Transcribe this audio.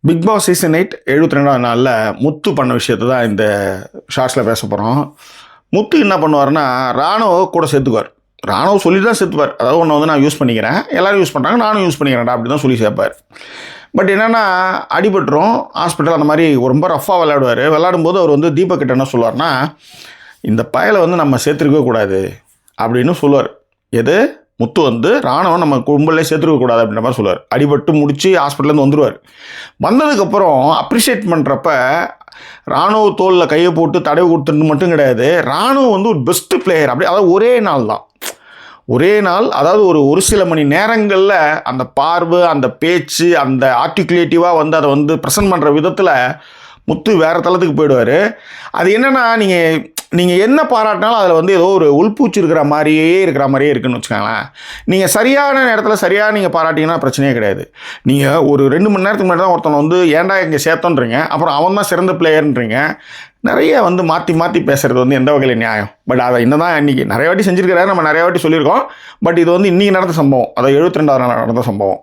Big Boss season 8 72வது நாளில் முத்து பண்ண விஷயத்தை தான் இந்த ஷார்ட்ஸில் பேச போகிறோம். முத்து என்ன பண்ணுவார்னா, ராணுவ கூட சேர்த்துக்குவார். ராணுவ சொல்லி தான் சேர்த்துப்பார். அதாவது ஒன்று வந்து நான் யூஸ் பண்ணிக்கிறேன், எல்லோரும் யூஸ் பண்ணுறாங்க, நானும் யூஸ் பண்ணிக்கிறேன்டா அப்படி தான் சொல்லி சேர்ப்பார். பட் என்னென்னா அடிபட்டுரும், ஹாஸ்பிட்டல் அந்த மாதிரி ரொம்ப ரஃப்பாக விளையாடுவார். விளையாடும்போது அவர் வந்து தீபக் கிட்ட என்ன சொல்லுவார்னா, இந்த பயலை வந்து நம்ம சேர்த்துருக்கவே கூடாது அப்படின்னு சொல்லுவார். எது முத்து வந்து ராணுவம் நம்ம கும்பலே சேர்த்துருக்கக்கூடாது அப்படின்ற மாதிரி சொல்லுவார். அடிபட்டு முடித்து ஹாஸ்பிட்டலேருந்து வந்துடுவார். வந்ததுக்கப்புறம் அப்ரிஷியேட் பண்ணுறப்ப ராணுவ தோளில் கையை போட்டு தடவை கொடுத்துட்டு மட்டும் கிடையாது, ராணுவம் வந்து ஒரு பெஸ்ட்டு பிளேயர் அப்படி. அதாவது ஒரே நாள் அதாவது ஒரு சில மணி நேரங்களில் அந்த பார்வை, அந்த பேச்சு, அந்த ஆர்டிகுலேட்டிவாக வந்து அதை வந்து ப்ரெசென்ட் பண்ணுற விதத்தில் முத்து வேறு தளத்துக்கு போயிடுவார். அது என்னென்னா, நீங்கள் என்ன பாராட்டினாலும் அதில் வந்து ஏதோ ஒரு உள்பூச்சி இருக்கிற மாதிரியே இருக்குன்னு வச்சுக்கோங்களேன். நீங்கள் சரியான நேரத்தில் சரியாக நீங்கள் பாராட்டிங்கன்னா பிரச்சனையே கிடையாது. நீங்கள் ஒரு 2 மணி நேரத்துக்கு முன்னாடி தான் ஒருத்தனை வந்து ஏன்டா இங்கே சேர்த்தோன்றீங்க, அப்புறம் அவன் தான் சிறந்த பிளேயர்ன்றீங்க. நிறைய வந்து மாற்றி பேசுகிறது வந்து எந்த வகையில் நியாயம்? பட் அதை இன்னும் தான் இன்றைக்கி நிறைய வாட்டி செஞ்சுருக்கிறாரு, நம்ம நிறைய வாட்டி சொல்லியிருக்கோம். பட் இது வந்து இன்றைக்கி நடந்த சம்பவம், அதாவது 72வது நாள் நடந்த சம்பவம்.